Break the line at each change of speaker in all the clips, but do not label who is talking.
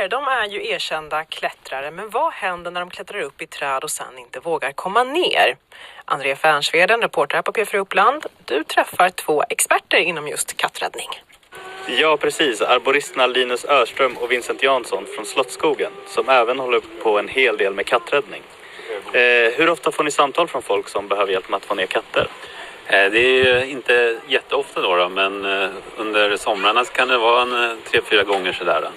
katter, de är ju erkända klättrare, men vad händer när de klättrar upp i träd och sen inte vågar komma ner? André Färnsveden, reporter här på P4 Uppland, du träffar 2 experter inom just katträddning.
Ja, precis. Arboristerna Linus Örström och Vincent Jansson från Slottsskogen, som även håller på en hel del med katträddning. Hur ofta får ni samtal från folk som behöver hjälp med att få ner katter?
Det är inte jätteofta då, men under somrarna kan det vara 3-4 gånger sådär.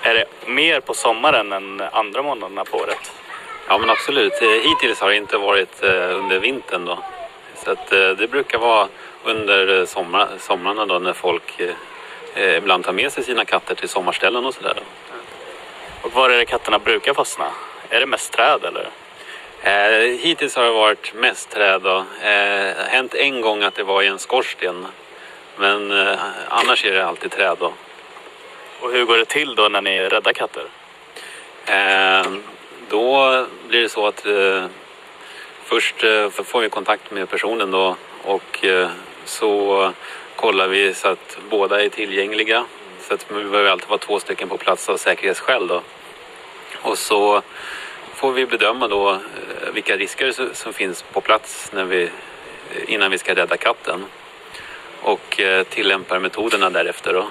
Är det mer på sommaren än andra månaderna på året?
Ja, men absolut. Hittills har det inte varit under vintern då. Så att det brukar vara under somrarna då, när folk ibland tar med sig sina katter till sommarställen och sådär.
Och var är det katterna brukar fastna? Är det mest träd eller?
Hittills har det varit mest träd då. Hänt en gång att det var i en skorsten. Men annars är det alltid träd då.
Och hur går det till då när ni räddar katter?
Då blir det så att först får vi kontakt med personen då. Och så kollar vi så att båda är tillgängliga. Så att vi behöver alltid vara 2 stycken på plats av säkerhetsskäl då. Och så får vi bedöma då vilka risker som finns på plats innan vi ska rädda katten. Och tillämpar metoderna därefter då.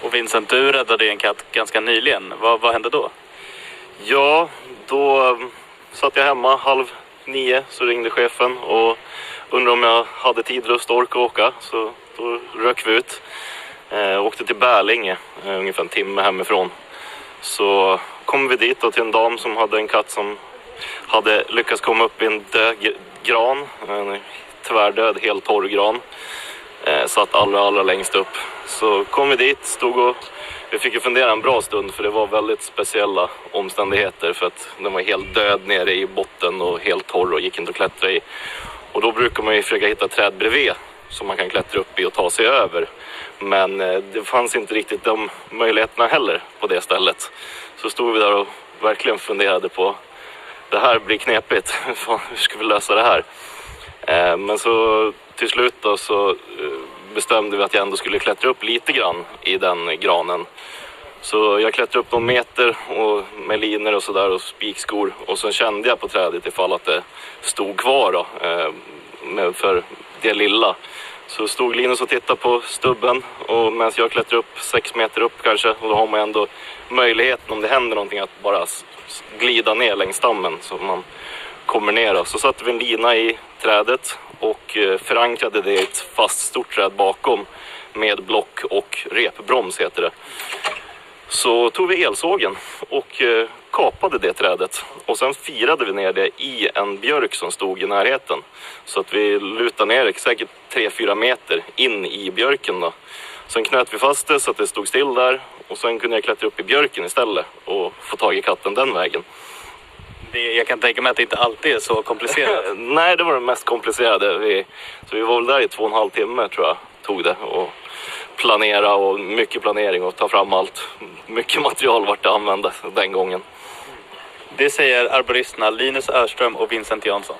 Och Vincent, du räddade en katt ganska nyligen. Vad hände då?
Ja, då satt jag hemma 8:30, så ringde chefen och undrade om jag hade tid, lust och ork att åka. Så då rök vi ut. Åkte till Bärlinge, ungefär en timme hemifrån. Så kom vi dit då till en dam som hade en katt som hade lyckats komma upp i en död gran. En tvärdöd, helt torr gran. Satt allra längst upp. Så kom vi dit, vi fick ju fundera en bra stund, för det var väldigt speciella omständigheter. För att den var helt död nere i botten och helt torr och gick inte att klättra i. Och då brukar man ju försöka hitta träd bredvid som man kan klättra upp i och ta sig över. Men det fanns inte riktigt de möjligheterna heller på det stället. Så stod vi där och verkligen funderade på, det här blir knepigt, hur ska vi lösa det här? Men så till slut då så bestämde vi att jag ändå skulle klättra upp lite grann i den granen. Så jag klättrade upp någon meter och med linor och sådär och spikskor. Och så kände jag på trädet ifall att det stod kvar då, för det lilla. Så stod Linus och tittade på stubben, och medan jag klättrade upp 6 meter upp kanske. Och då har man ändå möjligheten, om det händer någonting, att bara glida ner längs stammen så man kommer ner. Så satte vi en lina i trädet och förankrade det i ett fast stort träd bakom med block och repbroms heter det. Så tog vi elsågen och kapade det trädet. Och sen firade vi ner det i en björk som stod i närheten. Så att vi lutade ner det säkert 3-4 meter in i björken då. Sen knöt vi fast det så att det stod still där. Och sen kunde jag klättra upp i björken istället och få tag i katten den vägen.
Jag kan tänka mig att det inte alltid är så komplicerat.
Nej, det var det mest komplicerade. Så vi var väl där i 2,5 timmar tror jag tog det. Och planera och mycket planering och ta fram allt. Mycket material vart det använda den gången.
Det säger arboristerna Linus Örström och Vincent Jansson.